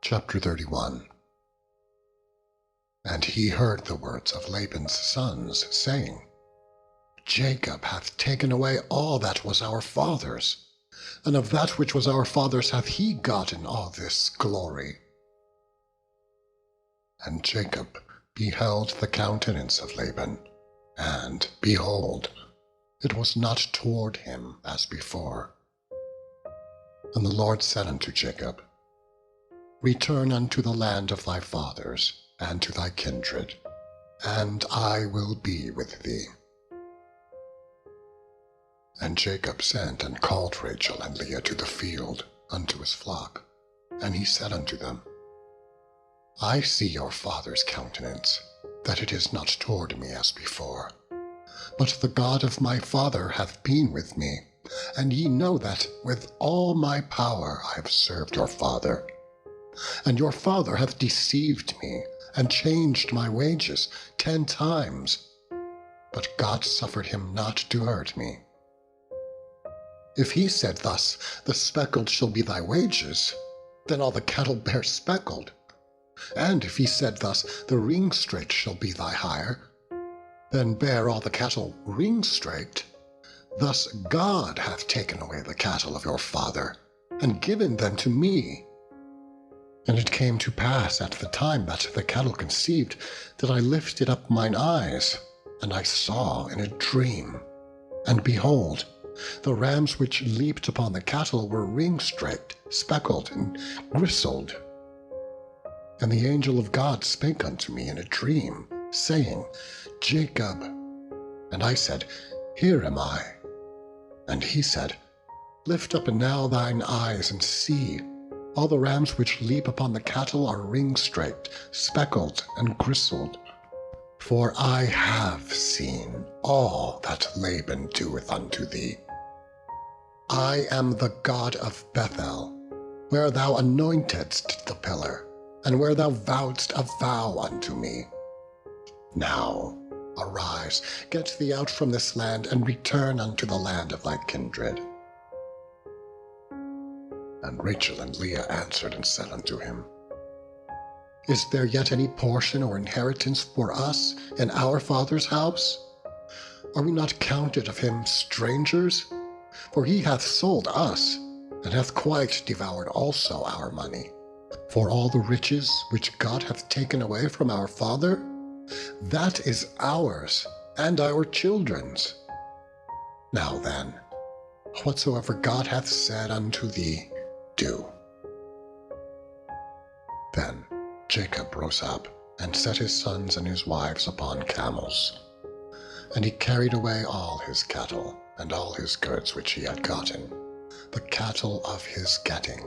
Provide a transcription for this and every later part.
Chapter 31. And he heard the words of Laban's sons, saying, Jacob hath taken away all that was our father's, and of that which was our father's hath he gotten all this glory. And Jacob beheld the countenance of Laban, and, behold, it was not toward him as before. And the Lord said unto Jacob, Return unto the land of thy fathers, and to thy kindred, and I will be with thee. And Jacob sent and called Rachel and Leah to the field unto his flock, and he said unto them, I see your father's countenance, that it is not toward me as before. But the God of my father hath been with me, and ye know that with all my power I have served your father. And your father hath deceived me, and changed my wages 10 times. But God suffered him not to hurt me. If he said thus, The speckled shall be thy wages, then all the cattle bear speckled. And if he said thus, The ring-straked shall be thy hire, then bear all the cattle ring-straked. Thus God hath taken away the cattle of your father, and given them to me. And it came to pass at the time that the cattle conceived, that I lifted up mine eyes, and I saw in a dream, and behold, the rams which leaped upon the cattle were ring-straked, speckled, and gristled. And the angel of God spake unto me in a dream, saying, Jacob. And I said, Here am I. And he said, Lift up now thine eyes and see. All the rams which leap upon the cattle are ring-straked, speckled, and gristled. For I have seen all that Laban doeth unto thee. I am the God of Bethel, where thou anointedst the pillar, and where thou vowedst a vow unto me. Now arise, get thee out from this land, and return unto the land of thy kindred. And Rachel and Leah answered and said unto him, Is there yet any portion or inheritance for us in our father's house? Are we not counted of him strangers? For he hath sold us, and hath quite devoured also our money. For all the riches which God hath taken away from our father, that is ours, and our children's. Now then, whatsoever God hath said unto thee, do. Then Jacob rose up, and set his sons and his wives upon camels. And he carried away all his cattle, and all his goods which he had gotten, the cattle of his getting,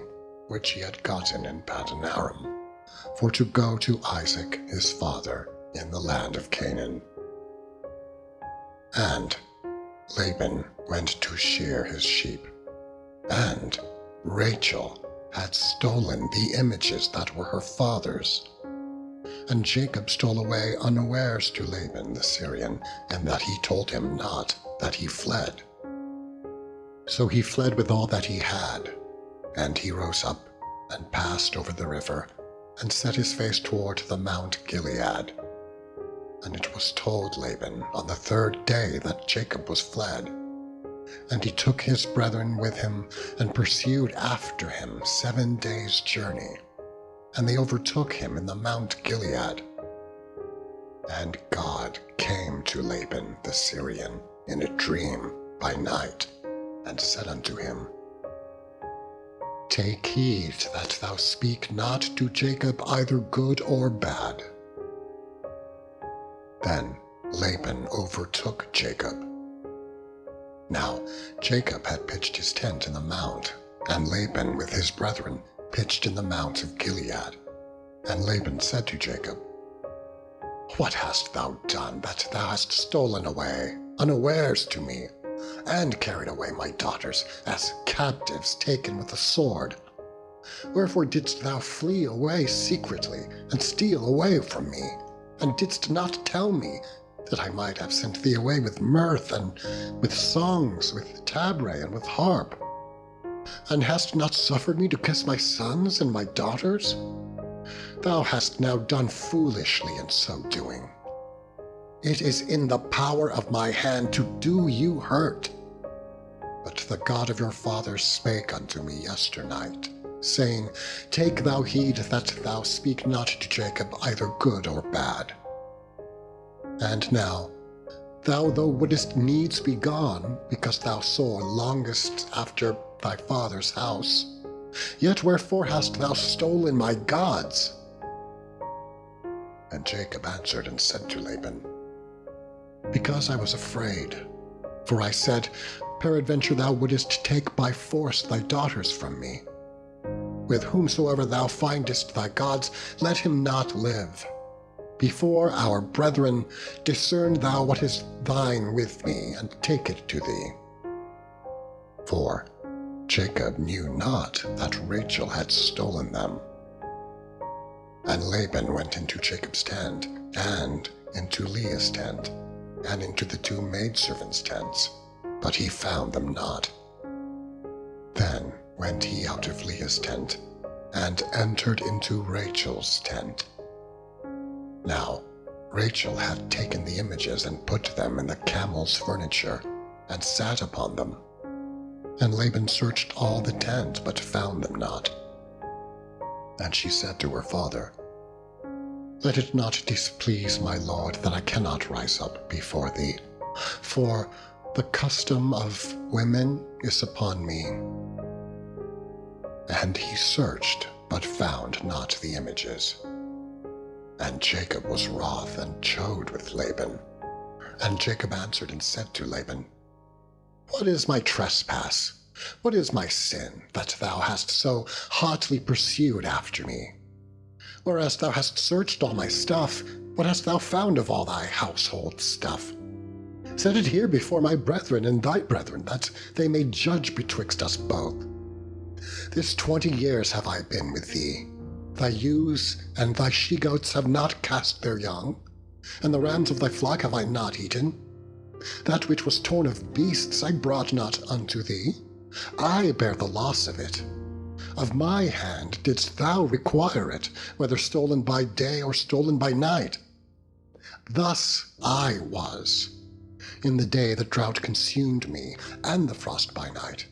which he had gotten in Paddan Aram, for to go to Isaac his father in the land of Canaan. And Laban went to shear his sheep, and Rachel had stolen the images that were her father's. And Jacob stole away unawares to Laban the Syrian, and that he told him not, that he fled. So he fled with all that he had, and he rose up, and passed over the river, and set his face toward the Mount Gilead. And it was told Laban on the 3rd day that Jacob was fled. And he took his brethren with him, and pursued after him 7 days' journey. And they overtook him in the Mount Gilead. And God came to Laban the Syrian in a dream by night, and said unto him, Take heed that thou speak not to Jacob either good or bad. Then Laban overtook Jacob. Now Jacob had pitched his tent in the mount, and Laban with his brethren pitched in the mount of Gilead. And Laban said to Jacob, What hast thou done, that thou hast stolen away unawares to me, and carried away my daughters as captives taken with the sword? Wherefore didst thou flee away secretly, and steal away from me, and didst not tell me, that I might have sent thee away with mirth, and with songs, with tabret, and with harp? And hast not suffered me to kiss my sons and my daughters? thou hast now done foolishly in so doing. It is in the power of my hand to do you hurt. But the God of your fathers spake unto me yesternight, saying, Take thou heed that thou speak not to Jacob either good or bad. And now, thou thou wouldest needs be gone, because thou so longest after thy father's house, yet wherefore hast thou stolen my gods? And Jacob answered and said to Laban, Because I was afraid, for I said, Peradventure thou wouldest take by force thy daughters from me. With whomsoever thou findest thy gods, let him not live. Before our brethren, discern thou what is thine with me, and take it to thee. For Jacob knew not that Rachel had stolen them. And Laban went into Jacob's tent, and into Leah's tent, and into the two maidservants' tents, but he found them not. Then went he out of Leah's tent, and entered into Rachel's tent. Now Rachel had taken the images and put them in the camel's furniture, and sat upon them. And Laban searched all the tent, but found them not. And she said to her father, Let it not displease my lord that I cannot rise up before thee, for the custom of women is upon me. And he searched, but found not the images. And Jacob was wroth and chode with Laban. And Jacob answered and said to Laban, What is my trespass? What is my sin, that thou hast so hotly pursued after me? Whereas thou hast searched all my stuff, what hast thou found of all thy household stuff? Set it here before my brethren and thy brethren, that they may judge betwixt us both. This 20 years have I been with thee. Thy ewes and thy she-goats have not cast their young, and the rams of thy flock have I not eaten. That which was torn of beasts I brought not unto thee. I bear the loss of it. Of my hand didst thou require it, whether stolen by day or stolen by night. Thus I was, in the day the drought consumed me, and the frost by night,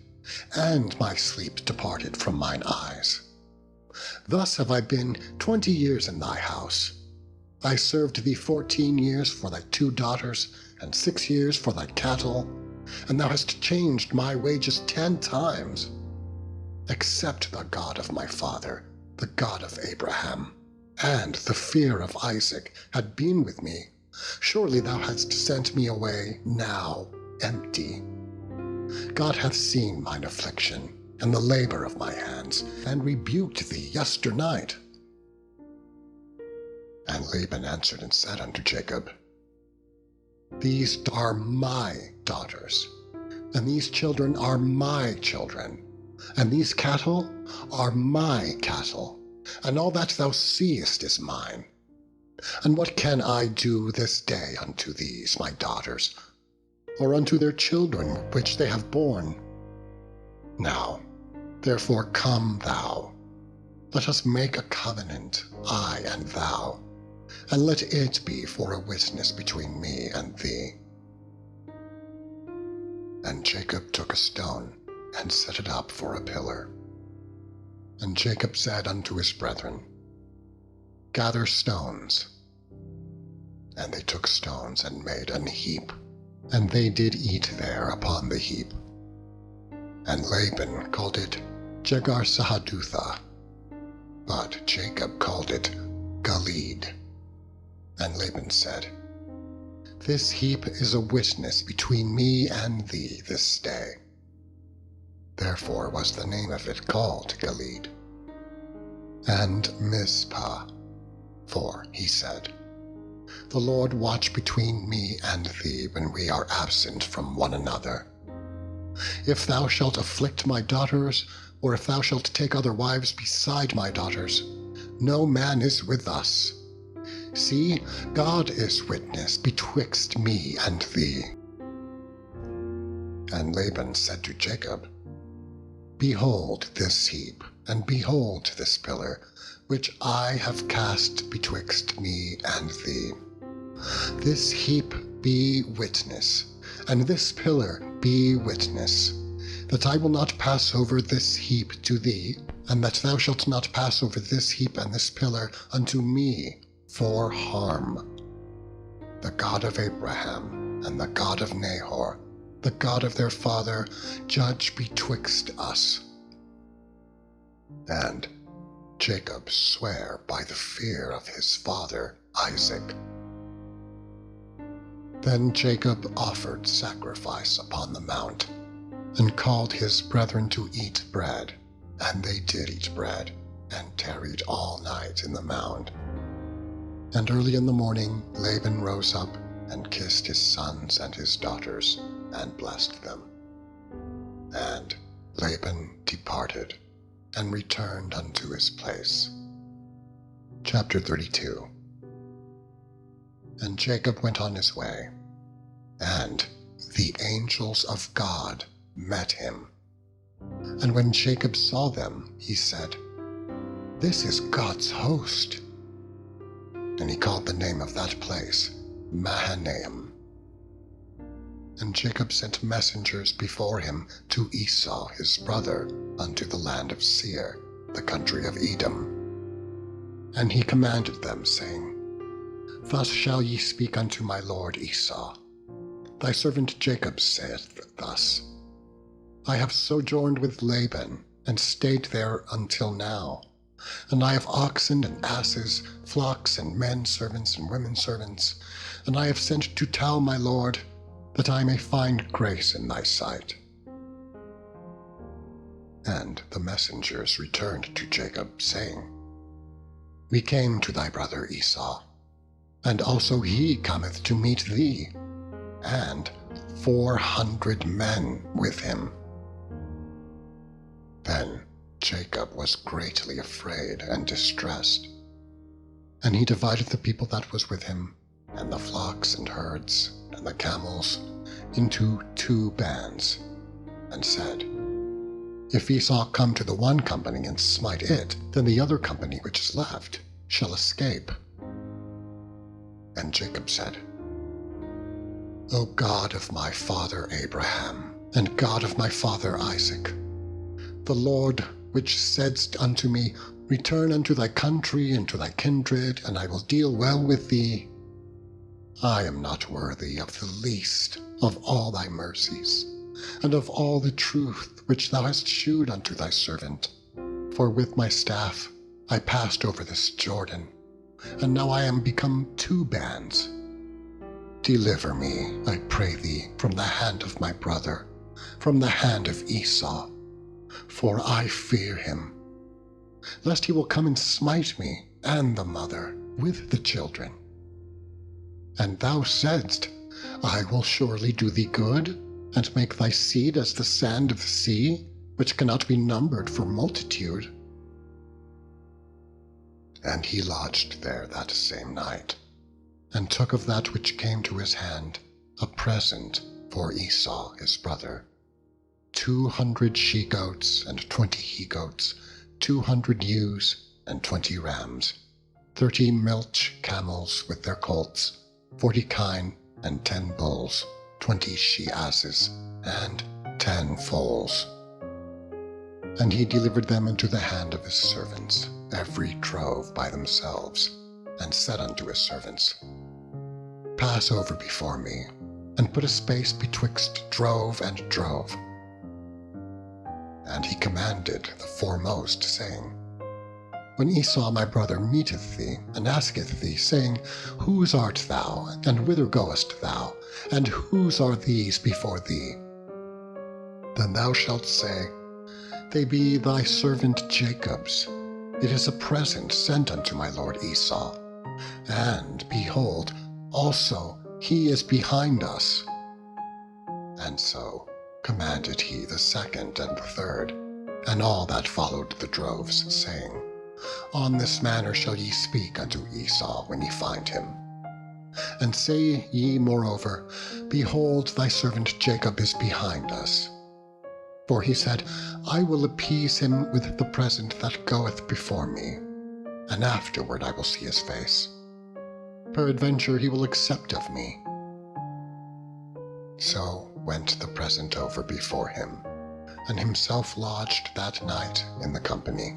and my sleep departed from mine eyes. Thus have I been 20 years in thy house. I served thee 14 years for thy 2 daughters, and 6 years for thy cattle, and thou hast changed my wages 10 times. Except the God of my father, the God of Abraham, and the fear of Isaac had been with me, surely thou hadst sent me away now empty. God hath seen mine affliction, and the labor of my hands, and rebuked thee yesternight. And Laban answered and said unto Jacob, These are my daughters, and these children are my children, and these cattle are my cattle, and all that thou seest is mine. And what can I do this day unto these my daughters, or unto their children which they have borne? Now, therefore come thou, let us make a covenant, I and thou, and let it be for a witness between me and thee. And Jacob took a stone, and set it up for a pillar. And Jacob said unto his brethren, Gather stones. And they took stones, and made an heap, and they did eat there upon the heap. And Laban called it Jegar-sahadutha, but Jacob called it Gilead. And Laban said, This heap is a witness between me and thee this day. Therefore was the name of it called Gilead. And Mizpah, for he said, The Lord watch between me and thee when we are absent from one another. If thou shalt afflict my daughters, or if thou shalt take other wives beside my daughters, no man is with us. See, God is witness betwixt me and thee. And Laban said to Jacob, Behold this heap, and behold this pillar, which I have cast betwixt me and thee. This heap be witness, and this pillar be witness, that I will not pass over this heap to thee, and that thou shalt not pass over this heap and this pillar unto me for harm. The God of Abraham and the God of Nahor, the God of their father, judge betwixt us. And Jacob sware by the fear of his father Isaac. Then Jacob offered sacrifice upon the mount, and called his brethren to eat bread. And they did eat bread, and tarried all night in the mound. And early in the morning Laban rose up, and kissed his sons and his daughters, and blessed them. And Laban departed, and returned unto his place. Chapter 32. And Jacob went on his way, and the angels of God met him. And when Jacob saw them, he said, This is God's host. And he called the name of that place Mahanaim. And Jacob sent messengers before him to Esau his brother unto the land of Seir, the country of Edom. And he commanded them, saying, Thus shall ye speak unto my lord Esau. Thy servant Jacob saith thus, I have sojourned with Laban, and stayed there until now. And I have oxen and asses, flocks and men servants and women servants. And I have sent to tell my lord, that I may find grace in thy sight. And the messengers returned to Jacob, saying, We came to thy brother Esau, and also he cometh to meet thee, and 400 men with him. Then Jacob was greatly afraid and distressed, and he divided the people that was with him, and the flocks and herds, and the camels, into 2 bands, and said, If Esau come to the one company and smite it, then the other company which is left shall escape. And Jacob said, O God of my father Abraham, and God of my father Isaac, the Lord which saidst unto me, Return unto thy country and to thy kindred, and I will deal well with thee, I am not worthy of the least of all thy mercies, and of all the truth which thou hast shewed unto thy servant. For with my staff I passed over this Jordan, and now I am become 2 bands. Deliver me, I pray thee, from the hand of my brother, from the hand of Esau, for I fear him, lest he will come and smite me and the mother with the children. And thou saidst, I will surely do thee good, and make thy seed as the sand of the sea, which cannot be numbered for multitude. And he lodged there that same night, and took of that which came to his hand a present for Esau his brother, 200 she-goats and 20 he-goats, 200 ewes and 20 rams, 30 milch camels with their colts, 40 kine and 10 bulls, 20 she-asses, and 10 foals. And he delivered them into the hand of his servants, every drove by themselves, and said unto his servants, Pass over before me, and put a space betwixt drove and drove. And he commanded the foremost, saying, When Esau my brother meeteth thee, and asketh thee, saying, Whose art thou, and whither goest thou, and whose are these before thee? Then thou shalt say, They be thy servant Jacob's. It is a present sent unto my lord Esau. And, behold, also he is behind us. And so commanded he the second and the third, and all that followed the droves, saying, On this manner shall ye speak unto Esau when ye find him. And say ye moreover, Behold, thy servant Jacob is behind us. For he said, I will appease him with the present that goeth before me, and afterward I will see his face. Peradventure he will accept of me. So went the present over before him, and himself lodged that night in the company.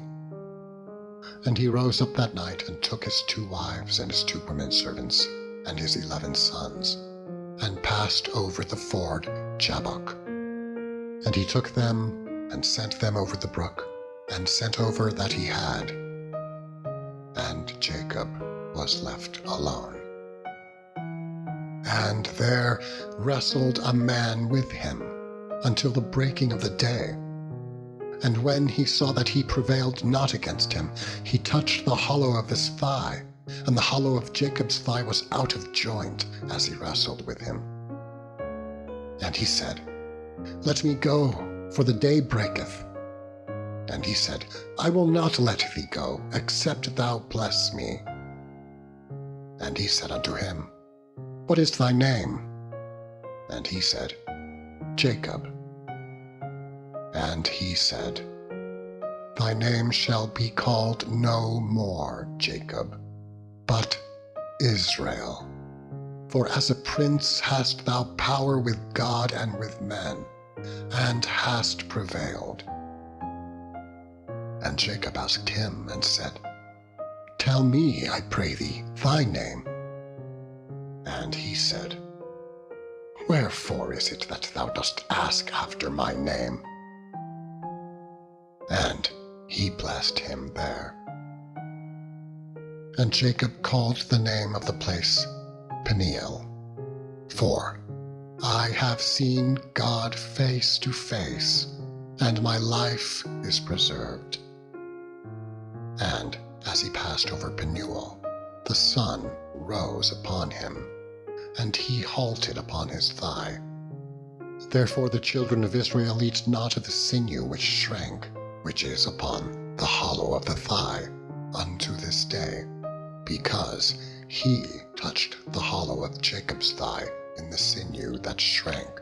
And he rose up that night, and took his 2 wives, and his 2 women servants, and his 11 sons, and passed over the ford Jabbok. And he took them, and sent them over the brook, and sent over that he had. And Jacob was left alone. And there wrestled a man with him until the breaking of the day. And when he saw that he prevailed not against him, he touched the hollow of his thigh, and the hollow of Jacob's thigh was out of joint as he wrestled with him. And he said, Let me go, for the day breaketh. And he said, I will not let thee go, except thou bless me. And he said unto him, What is thy name? And he said, Jacob. And he said, Thy name shall be called no more Jacob, but Israel. For as a prince hast thou power with God and with men, and hast prevailed. And Jacob asked him and said, Tell me, I pray thee, thy name. And he said, Wherefore is it that thou dost ask after my name? And he blessed him there. And Jacob called the name of the place Peniel, for I have seen God face to face, and my life is preserved. And as he passed over Penuel, the sun rose upon him, and he halted upon his thigh. Therefore the children of Israel eat not of the sinew which shrank, which is upon the hollow of the thigh, unto this day, because he touched the hollow of Jacob's thigh in the sinew that shrank.